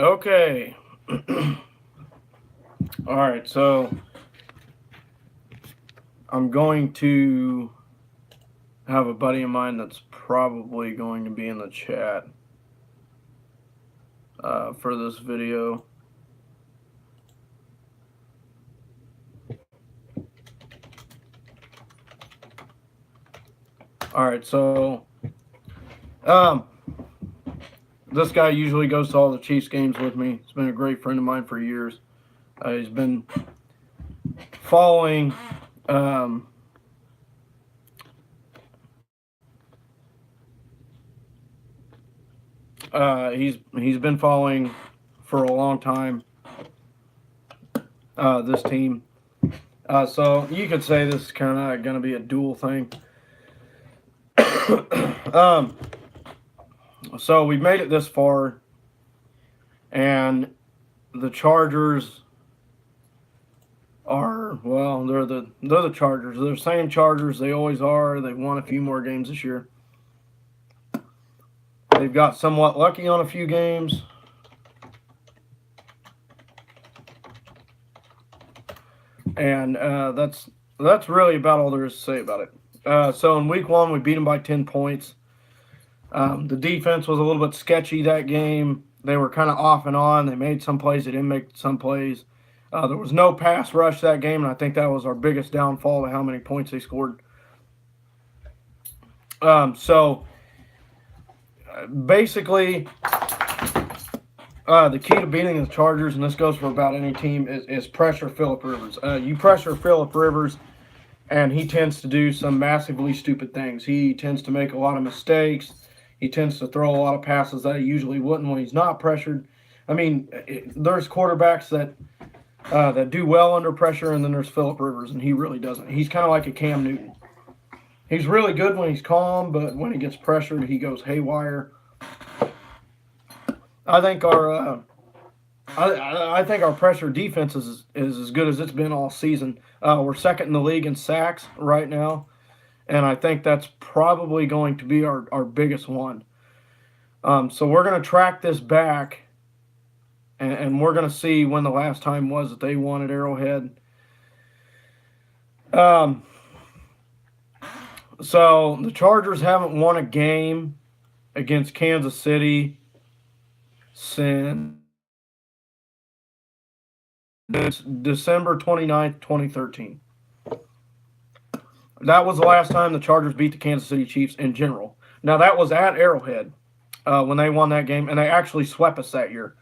Okay. All right. So I'm going to have a buddy of mine that's probably going to be in the chat for this video. All right. So um, this guy usually goes to all the Chiefs games with me. He's been a great friend of mine for years. He's been following. Um, he's been following for a long time this team. So you could say this is kind of going to be a dual thing. um, so we've made it this far, and the Chargers are they're the Chargers. They're the same Chargers they always are. They've won a few more games this year. They've got somewhat lucky on a few games. And that's really about all there is to say about it. So in week one, we beat them by 10 points. The defense was a little bit sketchy that game. They were kind of off and on. They made some plays. They didn't make some plays. There was no pass rush that game, and I think that was our biggest downfall to how many points they scored. So basically, the key to beating the Chargers, and this goes for about any team, is pressure Phillip Rivers. You pressure Phillip Rivers, and he tends to do some massively stupid things. He tends to make a lot of mistakes. He tends to throw a lot of passes that he usually wouldn't when he's not pressured. I mean, there's quarterbacks that do well under pressure, and then there's Phillip Rivers, and he really doesn't. He's kind of like a Cam Newton. He's really good when he's calm, but when he gets pressured, he goes haywire. I think our pressure defense is as good as it's been all season. We're second in the league in sacks right now, and I think that's probably going to be our biggest one. So we're going to track this back, and we're going to see when the last time was that they won at Arrowhead. So the Chargers haven't won a game against Kansas City since December 29th, 2013. That was the last time the Chargers beat the Kansas City Chiefs in general. Now, that was at Arrowhead when they won that game, and they actually swept us that year.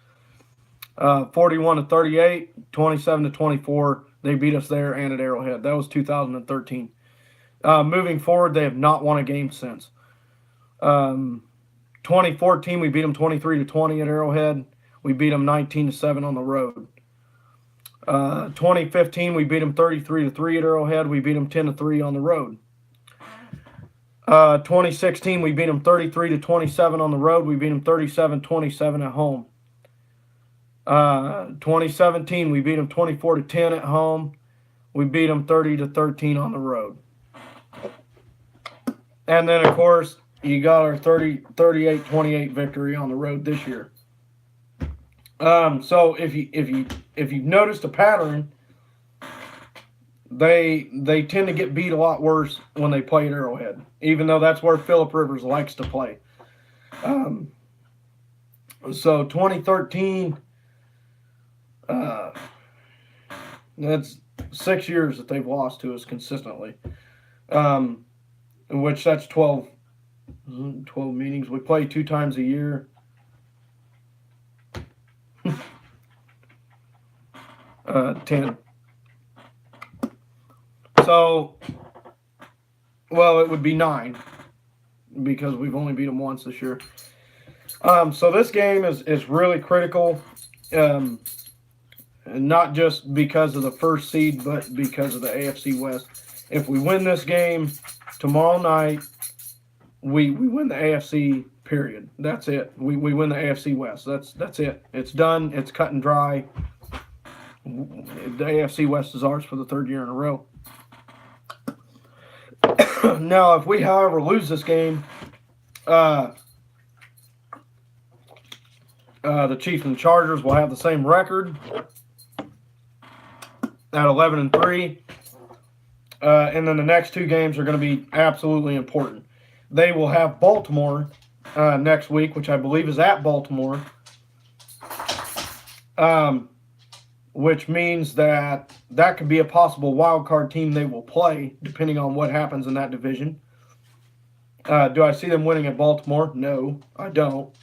41-38, 27-24. They beat us there and at Arrowhead. That was 2013. Moving forward, they have not won a game since. 2014, we beat them 23-20 at Arrowhead. We beat them 19-7 on the road. 2015, we beat them 33-3 at Arrowhead. We beat them 10-3 on the road. 2016, we beat them 33-27 on the road. We beat them 37-27 at home. 2017, we beat them 24-10 at home. We beat them 30-13 on the road. And then, of course, you got our 38-28 victory on the road this year. So if you've noticed a pattern, they tend to get beat a lot worse when they play at Arrowhead, even though that's where Phillip Rivers likes to play. So 2013, that's 6 years that they've lost to us consistently. In which that's 12 meetings. We play 2 times a year. 10. So, well, it would be 9 because we've only beat them once this year. So this game is really critical, not just because of the first seed, but because of the AFC West. If we win this game tomorrow night, we win the AFC, period. That's it. We win the AFC West. That's it. It's done. It's cut and dry. The AFC West is ours for the 3rd year in a row. Now, if we, however, lose this game, The Chiefs and Chargers will have the same record at 11-3. And then the next two games are going to be absolutely important. They will have Baltimore next week, which I believe is at Baltimore, which means that could be a possible wild card team they will play, depending on what happens in that division. Do I see them winning at Baltimore? No, I don't.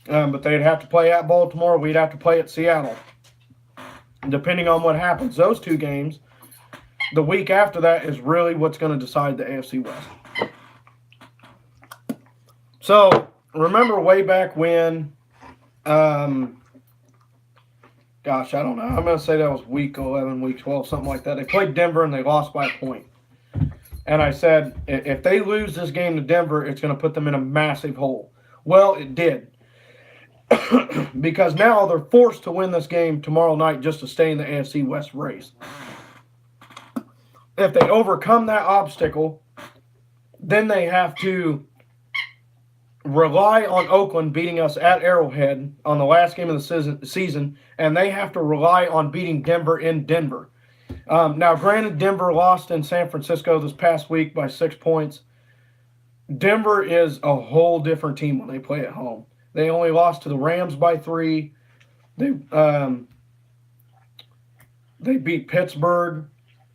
But they'd have to play at Baltimore. We'd have to play at Seattle. Depending on what happens, those two games, the week after that is really what's going to decide the AFC West. So, remember way back when, gosh, I don't know. I'm going to say that was week 11, week 12, something like that. They played Denver and they lost by a point. And I said, if they lose this game to Denver, it's going to put them in a massive hole. Well, it did. Because now they're forced to win this game tomorrow night just to stay in the AFC West race. If they overcome that obstacle, then they have to rely on Oakland beating us at Arrowhead on the last game of the season, and they have to rely on beating Denver in Denver. Now, granted, Denver lost in San Francisco this past week by 6 points. Denver is a whole different team when they play at home. They only lost to the Rams by 3. They beat Pittsburgh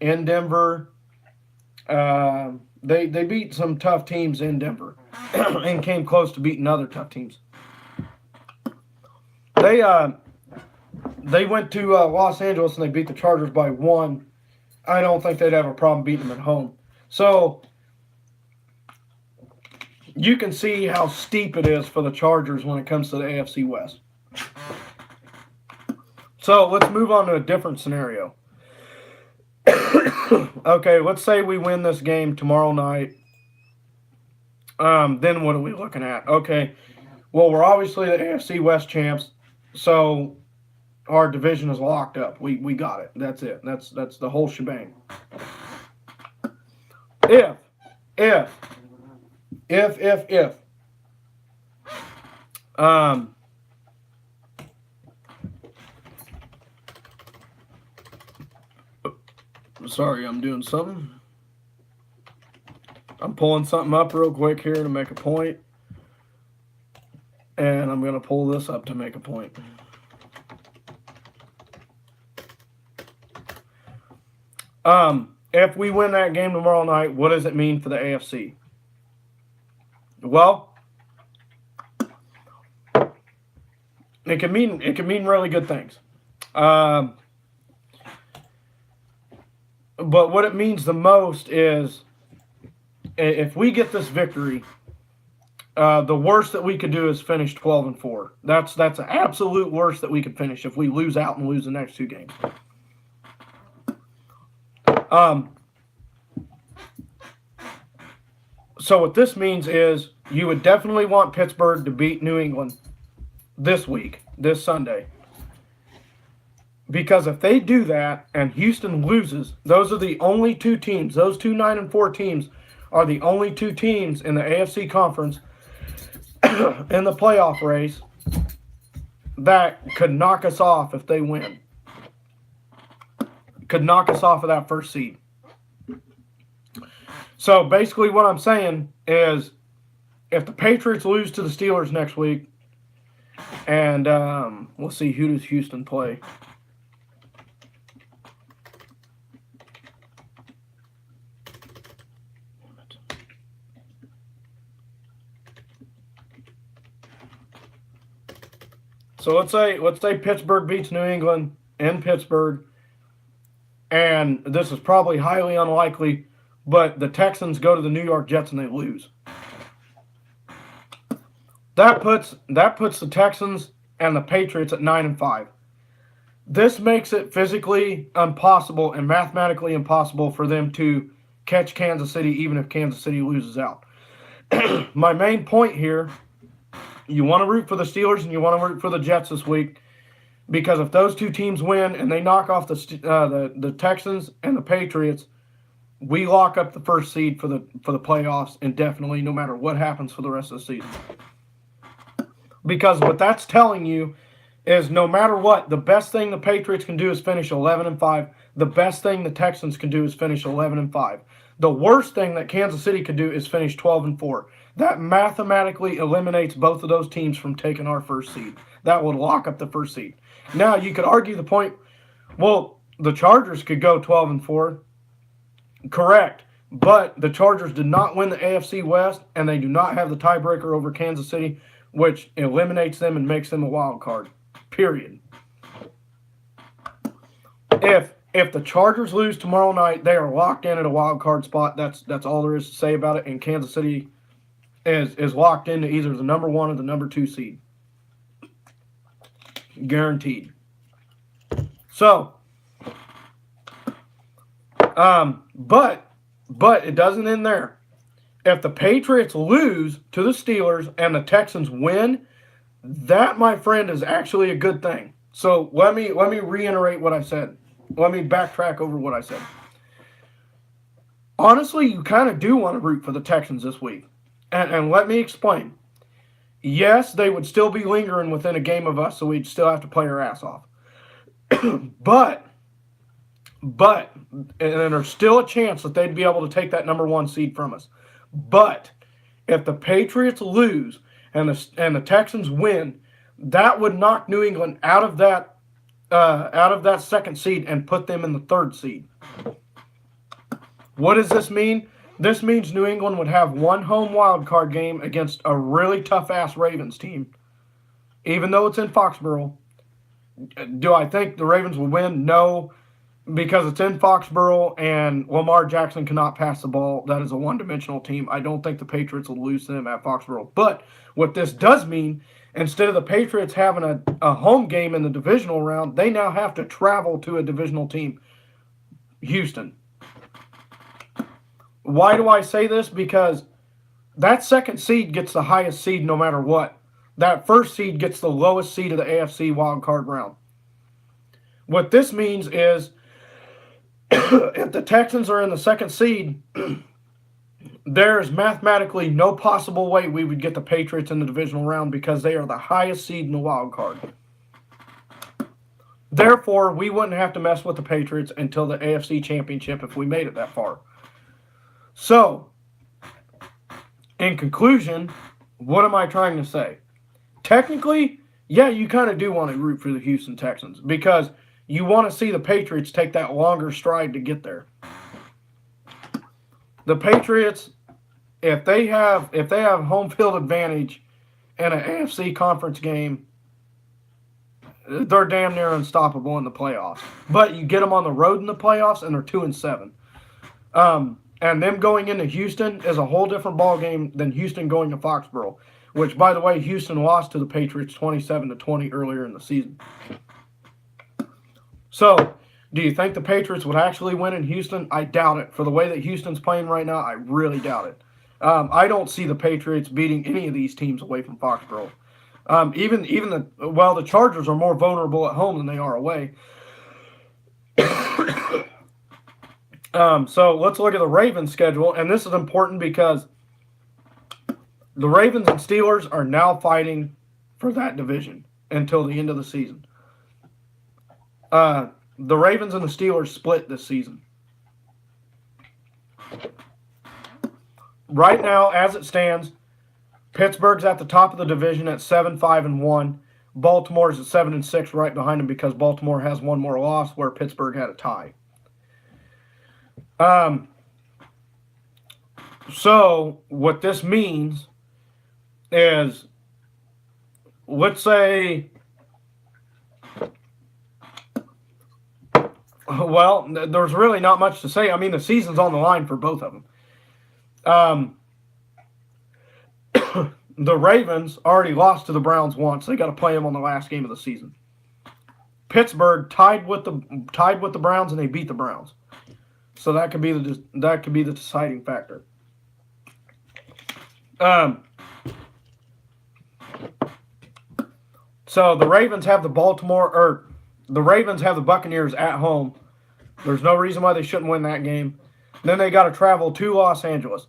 in Denver. They beat some tough teams in Denver and came close to beating other tough teams. They went to Los Angeles and they beat the Chargers by 1. I don't think they'd have a problem beating them at home. So you can see how steep it is for the Chargers when it comes to the AFC West. So let's move on to a different scenario. Okay, let's say we win this game tomorrow night. Then what are we looking at? Okay, well, we're obviously the AFC West champs, so our division is locked up. We got it. That's it. That's the whole shebang. If sorry, I'm doing something. I'm pulling something up real quick here to make a point. And I'm going to pull this up to make a point. If we win that game tomorrow night, what does it mean for the AFC? Well, it can mean really good things. But what it means the most is if we get this victory, the worst that we could do is finish 12-4. That's the absolute worst that we could finish if we lose out and lose the next two games. So what this means is you would definitely want Pittsburgh to beat New England this week, this Sunday. Because if they do that and Houston loses, those are the only two teams, those two 9-4 teams are the only two teams in the AFC conference in the playoff race that could knock us off if they win. Could knock us off of that first seed. So basically what I'm saying is if the Patriots lose to the Steelers next week, and we'll see, who does Houston play? So let's say Pittsburgh beats New England in Pittsburgh, and this is probably highly unlikely, but the Texans go to the New York Jets and they lose. That puts the Texans and the Patriots at 9-5. This makes it physically impossible and mathematically impossible for them to catch Kansas City, even if Kansas City loses out. My main point here, you want to root for the Steelers and you want to root for the Jets this week, because if those two teams win and they knock off the Texans and the Patriots, we lock up the first seed for the playoffs indefinitely, no matter what happens for the rest of the season. Because what that's telling you is no matter what, the best thing the Patriots can do is finish 11-5. The best thing the Texans can do is finish 11-5. The worst thing that Kansas City could do is finish 12-4. That mathematically eliminates both of those teams from taking our first seed. That would lock up the first seed. Now, you could argue the point, well, the Chargers could go 12-4. Correct. But the Chargers did not win the AFC West, and they do not have the tiebreaker over Kansas City, which eliminates them and makes them a wild card. Period. If the Chargers lose tomorrow night, they are locked in at a wild card spot. That's all there is to say about it. And Kansas City is locked into either the number 1 or the number 2 seed. Guaranteed. So, but it doesn't end there. If the Patriots lose to the Steelers and the Texans win, that, my friend, is actually a good thing. So let me reiterate what I said. Let me backtrack over what I said. Honestly, you kind of do want to root for the Texans this week. And let me explain. Yes, they would still be lingering within a game of us, so we'd still have to play our ass off. But, and there's still a chance that they'd be able to take that number 1 seed from us. But if the Patriots lose and the Texans win, that would knock New England out of that second seed and put them in the 3rd seed. What does this mean? This means New England would have 1 home wild card game against a really tough-ass Ravens team, even though it's in Foxborough. Do I think the Ravens will win? No, because it's in Foxborough and Lamar Jackson cannot pass the ball. That is a one-dimensional team. I don't think the Patriots will lose to them at Foxborough. But what this does mean, instead of the Patriots having a home game in the divisional round, they now have to travel to a divisional team, Houston. Why do I say this? Because that second seed gets the highest seed no matter what. That first seed gets the lowest seed of the AFC wildcard round. What this means is if the Texans are in the second seed, there's mathematically no possible way we would get the Patriots in the divisional round because they are the highest seed in the wild card. Therefore, we wouldn't have to mess with the Patriots until the AFC Championship if we made it that far. So, in conclusion, what am I trying to say? Technically, yeah, you kind of do want to root for the Houston Texans because you want to see the Patriots take that longer stride to get there. The Patriots, if they have home field advantage in an AFC conference game, they're damn near unstoppable in the playoffs. But you get them on the road in the playoffs, and they're 2-7. And them going into Houston is a whole different ballgame than Houston going to Foxborough, which, by the way, Houston lost to the Patriots 27-20 earlier in the season. So, do you think the Patriots would actually win in Houston? I doubt it. For the way that Houston's playing right now, I really doubt it. I don't see the Patriots beating any of these teams away from Foxborough. The Chargers are more vulnerable at home than they are away. So let's look at the Ravens schedule, and this is important because the Ravens and Steelers are now fighting for that division until the end of the season. The Ravens and the Steelers split this season. Right now, as it stands, Pittsburgh's at the top of the division at 7-5-1. Baltimore's at 7-6 right behind them because Baltimore has one more loss where Pittsburgh had a tie. So what this means is, let's say, well, there's really not much to say. I mean, the season's on the line for both of them. The Ravens already lost to the Browns once. They got to play them on the last game of the season. Pittsburgh tied with the Browns, and they beat the Browns. So that could be the deciding factor. So the Ravens have the Buccaneers at home. There's no reason why they shouldn't win that game. Then they got to travel to Los Angeles.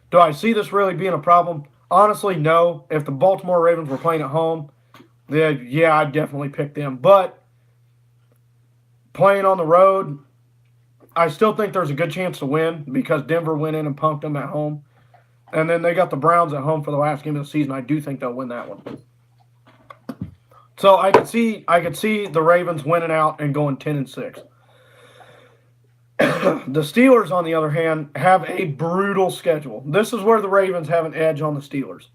Do I see this really being a problem? Honestly, no. If the Baltimore Ravens were playing at home, then yeah, I'd definitely pick them. But playing on the road, I still think there's a good chance to win because Denver went in and punked them at home. And then they got the Browns at home for the last game of the season. I do think they'll win that one. So I could see the Ravens winning out and going 10-6. The Steelers, on the other hand, have a brutal schedule. This is where the Ravens have an edge on the Steelers.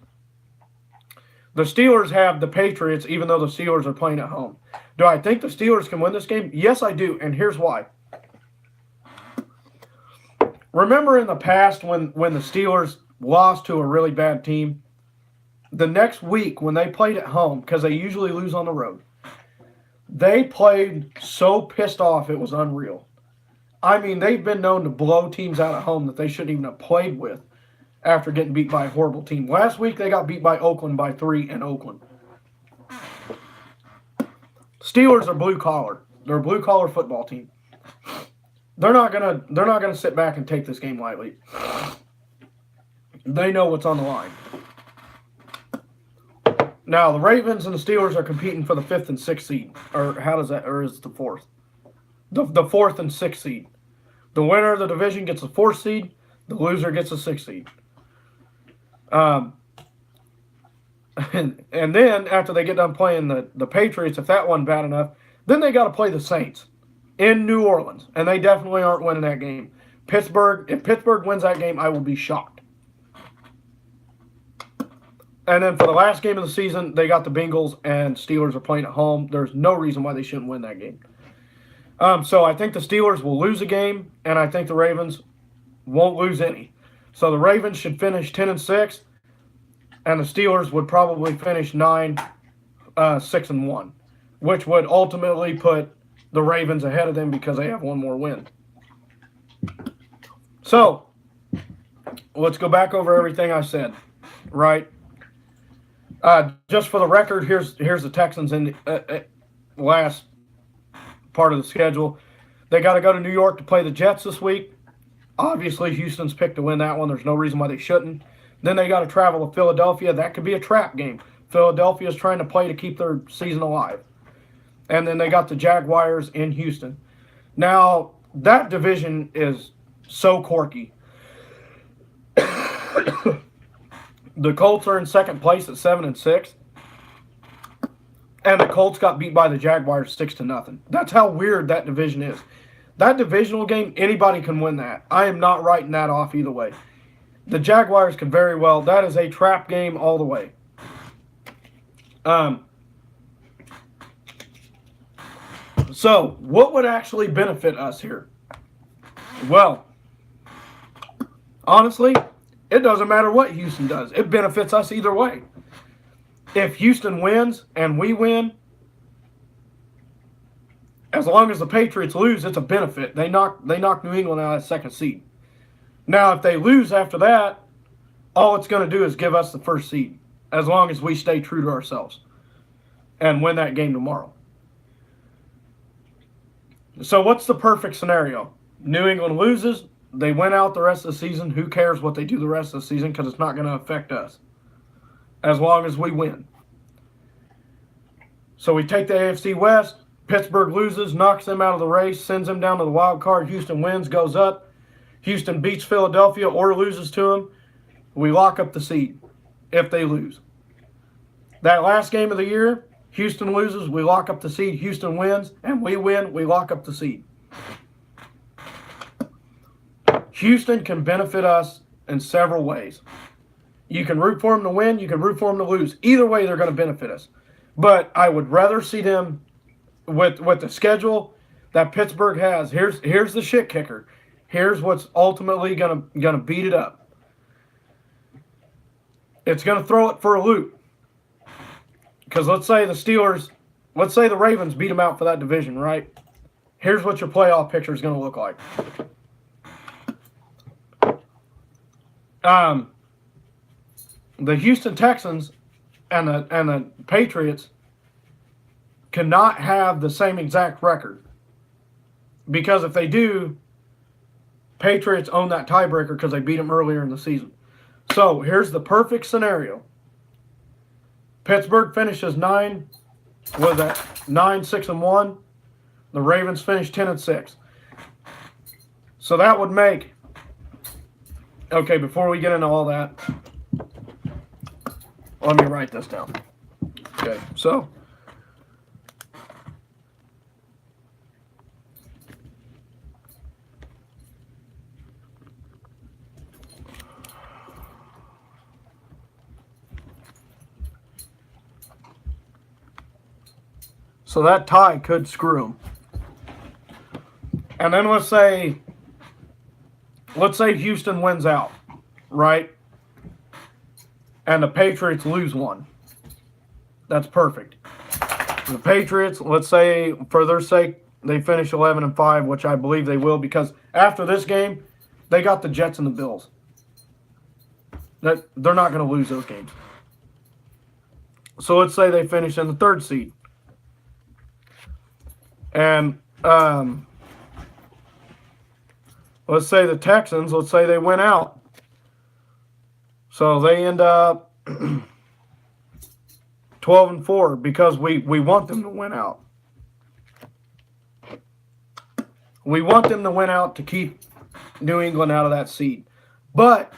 The Steelers have the Patriots, even though the Steelers are playing at home. Do I think the Steelers can win this game? Yes, I do, and here's why. Remember in the past when the Steelers lost to a really bad team? The next week when they played at home, because they usually lose on the road, they played so pissed off it was unreal. I mean, they've been known to blow teams out at home that they shouldn't even have played with after getting beat by a horrible team. Last week, they got beat by Oakland by 3 in Oakland. Steelers are blue collar. They're a blue collar football team. They're not gonna sit back and take this game lightly. They know what's on the line. Now the Ravens and the Steelers are competing for the 5th and 6th seed, or how does that? Or is it the 4th? The 4th and 6th seed. The winner of the division gets the 4th seed. The loser gets the 6th seed. And then after they get done playing the Patriots, if that wasn't bad enough, then they got to play the Saints in New Orleans, and they definitely aren't winning that game. If Pittsburgh wins that game, I will be shocked. And then for the last game of the season, they got the Bengals, and Steelers are playing at home. There's no reason why they shouldn't win that game. So I think the Steelers will lose a game, and I think the Ravens won't lose any. So the Ravens should finish 10-6, and the Steelers would probably finish 6-1, which would ultimately put the Ravens ahead of them because they have one more win. So let's go back over everything I said, right? Just for the record, here's the Texans in the last part of the schedule. They got to go to New York to play the Jets this week. Obviously, Houston's picked to win that one. There's no reason why they shouldn't. Then they got to travel to Philadelphia. That could be a trap game. Philadelphia's trying to play to keep their season alive. And then they got the Jaguars in Houston. Now, that division is so quirky. The Colts are in second place at 7-6. And the Colts got beat by the Jaguars 6-0. That's how weird that division is. That divisional game, anybody can win that. I am not writing that off either way. The Jaguars could very well. That is a trap game all the way. So, what would actually benefit us here? Well, honestly, it doesn't matter what Houston does. It benefits us either way. If Houston wins and we win, as long as the Patriots lose, it's a benefit. They knock New England out of second seed. Now, if they lose after that, all it's going to do is give us the first seed, as long as we stay true to ourselves and win that game tomorrow. So what's the perfect scenario? New England loses. They win out the rest of the season. Who cares what they do the rest of the season because it's not going to affect us as long as we win. So we take the AFC West. Pittsburgh loses, knocks them out of the race, sends them down to the wild card. Houston wins, goes up. Houston beats Philadelphia or loses to them. We lock up the seed if they lose. That last game of the year, Houston loses, we lock up the seed. Houston wins, and we win, we lock up the seed. Houston can benefit us in several ways. You can root for them to win, you can root for them to lose. Either way, they're going to benefit us. But I would rather see them with the schedule that Pittsburgh has. Here's the shit kicker. Here's what's ultimately gonna beat it up. It's gonna throw it for a loop. Because let's say the Ravens beat them out for that division, right? Here's what your playoff picture is gonna look like. The Houston Texans and the Patriots cannot have the same exact record. Because if they do, Patriots own that tiebreaker because they beat them earlier in the season. So here's the perfect scenario. Pittsburgh finishes 9, what is that? 9-6-1. The Ravens finish 10-6. So that would make, okay, before we get into all that, let me write this down. Okay, so that tie could screw them. And then let's say Houston wins out, right? And the Patriots lose one. That's perfect. The Patriots, let's say, for their sake, they finish 11-5, which I believe they will, because after this game, they got the Jets and the Bills. They're not going to lose those games. So let's say they finish in the 3rd seed. And let's say the Texans, let's say they win out. So they end up 12-4 because we want them to win out. We want them to win out to keep New England out of that seed. But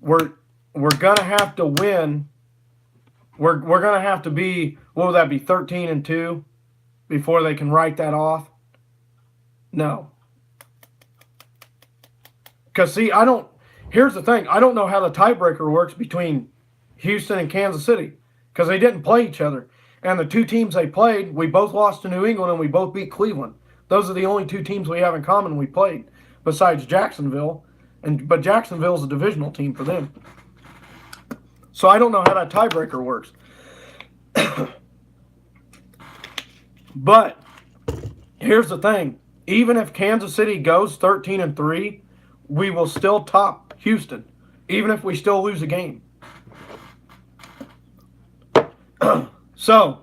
we're going to have to win. We're going to have to be, what would that be, 13-2 before they can write that off? No. Because, see, here's the thing. I don't know how the tiebreaker works between Houston and Kansas City because they didn't play each other. And the two teams they played, we both lost to New England and we both beat Cleveland. Those are the only two teams we have in common we played besides Jacksonville. But Jacksonville's a divisional team for them. So I don't know how that tiebreaker works. But here's the thing. Even if Kansas City goes 13-3, we will still top Houston, even if we still lose a game. So,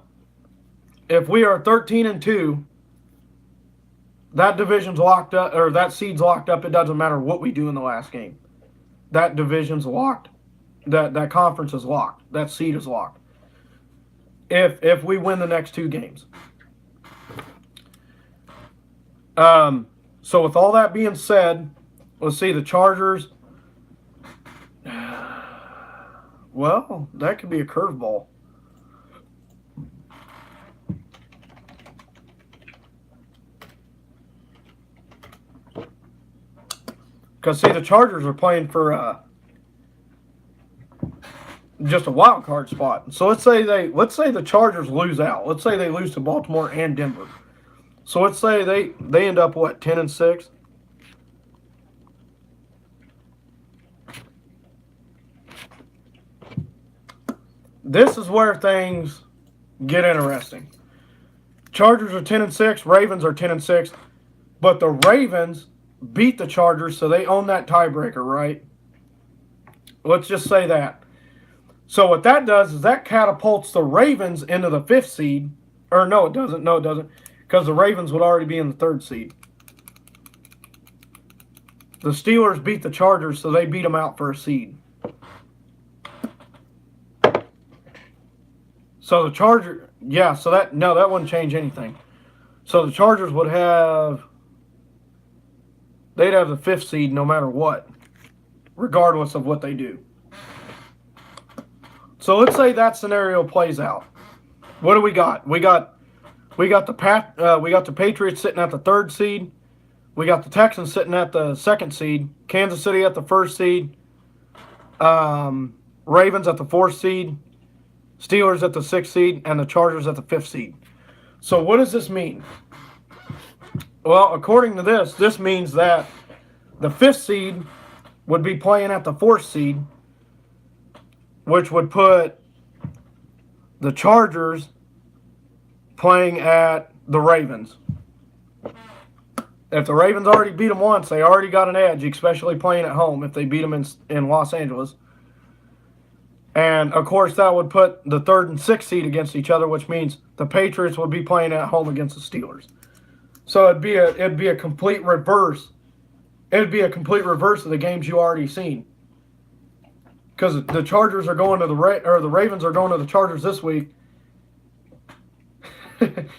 if we are 13-2, that division's locked up, or that seed's locked up. It doesn't matter what we do in the last game. That division's locked. That conference is locked. That seed is locked. If we win the next 2 games. So with all that being said, let's see, the Chargers. Well, that could be a curveball. Because, see, the Chargers are playing for just a wild card spot. So let's say the Chargers lose out. Let's say they lose to Baltimore and Denver. So let's say they end up, what, 10-6? This is where things get interesting. Chargers are 10-6, Ravens are 10-6, but the Ravens beat the Chargers, so they own that tiebreaker, right? Let's just say that. So what that does is that catapults the Ravens into the 5th seed. Or no, it doesn't. No, it doesn't. Because the Ravens would already be in the 3rd seed. The Steelers beat the Chargers, so they beat them out for a seed. So the Chargers, yeah, so that wouldn't change anything. So the Chargers would have, they'd have the 5th seed no matter what, regardless of what they do. So let's say that scenario plays out. What do we got? We got the Patriots sitting at the 3rd seed. We got the Texans sitting at the 2nd seed. Kansas City at the 1st seed. Ravens at the 4th seed. Steelers at the 6th seed. And the Chargers at the 5th seed. So what does this mean? Well, according to this means that the 5th seed would be playing at the 4th seed, which would put the Chargers playing at the Ravens. If the Ravens already beat them once, they already got an edge, especially playing at home if they beat them in Los Angeles. And, of course, that would put the 3rd and 6th seed against each other, which means the Patriots would be playing at home against the Steelers. So it'd be a complete reverse. It'd be a complete reverse of the games you already seen. because the Chargers are going to the Ravens are going to the Chargers this week.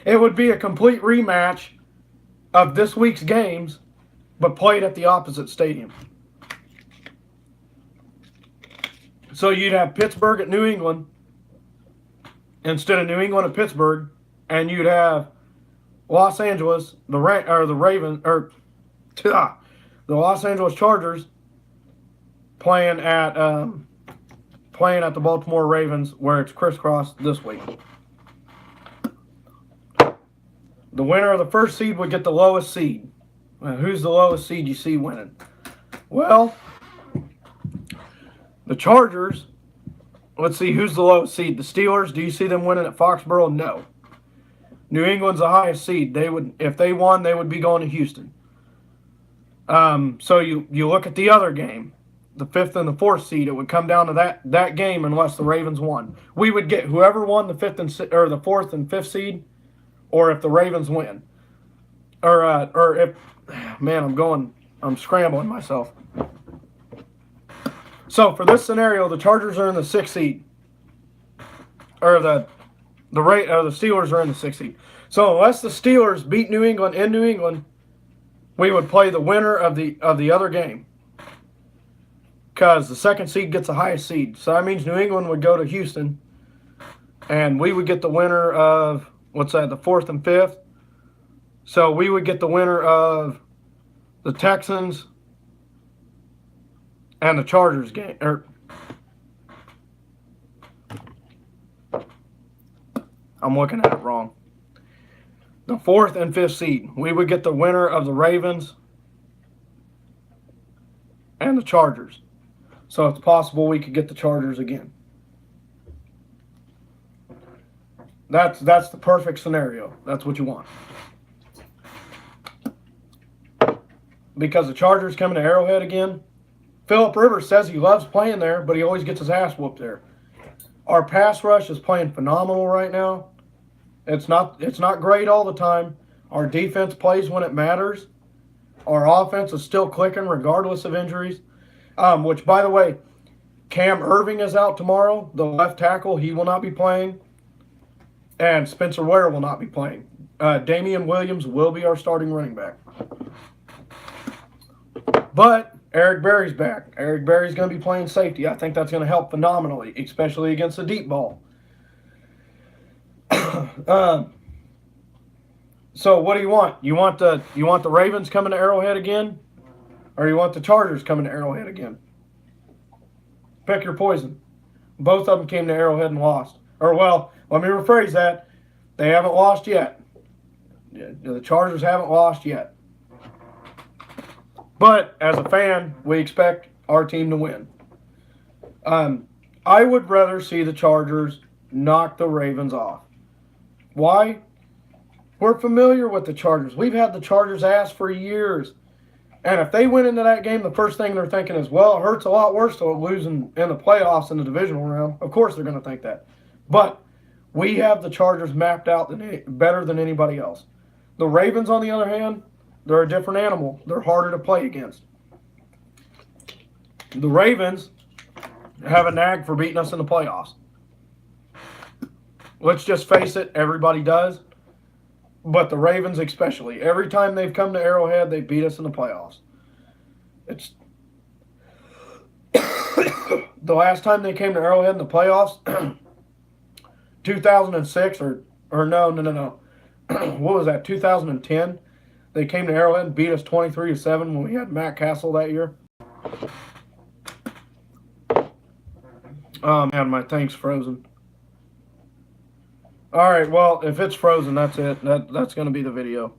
It would be a complete rematch of this week's games, but played at the opposite stadium. So you'd have Pittsburgh at New England instead of New England at Pittsburgh, and you'd have Los Angeles, the Los Angeles Chargers playing at the Baltimore Ravens, where it's crisscrossed this week. The winner of the first seed would get the lowest seed. Who's the lowest seed you see winning? Well, the Chargers. Let's see, who's the lowest seed? The Steelers. Do you see them winning at Foxborough? No. New England's the highest seed. They would, if they won, they would be going to Houston. So you look at the other game, the 5th and the 4th seed. It would come down to that game unless the Ravens won. We would get whoever won the 4th and 5th seed, or if the Ravens win, or if, man, I'm scrambling myself. So for this scenario, the Chargers are in the 6th seed, or the Steelers are in the 6th seed. So unless the Steelers beat New England in New England, we would play the winner of the other game, because the 2nd seed gets the highest seed. So that means New England would go to Houston, and we would get the winner of, what's that, the 4th and 5th. So we would get the winner of the Texans and the Chargers game. I'm looking at it wrong. The 4th and 5th seed. We would get the winner of the Ravens and the Chargers. So it's possible we could get the Chargers again. That's the perfect scenario. That's what you want. Because the Chargers coming to Arrowhead again. Philip Rivers says he loves playing there, but he always gets his ass whooped there. Our pass rush is playing phenomenal right now. It's not great all the time. Our defense plays when it matters. Our offense is still clicking regardless of injuries. Which, by the way, Cam Irving is out tomorrow. The left tackle, he will not be playing. And Spencer Ware will not be playing. Damian Williams will be our starting running back. But Eric Berry's back. Eric Berry's going to be playing safety. I think that's going to help phenomenally, especially against the deep ball. So what do you want? You want the Ravens coming to Arrowhead again, or you want the Chargers coming to Arrowhead again? Pick your poison. Both of them came to Arrowhead and lost. Or, well, let me rephrase that. They haven't lost yet. The Chargers haven't lost yet. But as a fan, we expect our team to win. I would rather see the Chargers knock the Ravens off. Why? We're familiar with the Chargers. We've had the Chargers' ass for years. And if they went into that game, the first thing they're thinking is, well, it hurts a lot worse to losing in the playoffs in the divisional round. Of course they're going to think that. But we have the Chargers mapped out better than anybody else. The Ravens, on the other hand, they're a different animal. They're harder to play against. The Ravens have a knack for beating us in the playoffs. Let's just face it, everybody does. But the Ravens especially. Every time they've come to Arrowhead, they beat us in the playoffs. It's the last time they came to Arrowhead in the playoffs, 2006 or no. What was that, 2010? They came to Arrowhead and beat us 23-7 when we had Matt Castle that year. Oh, man, my thing's frozen. All right, well, if it's frozen, that's it. That's going to be the video.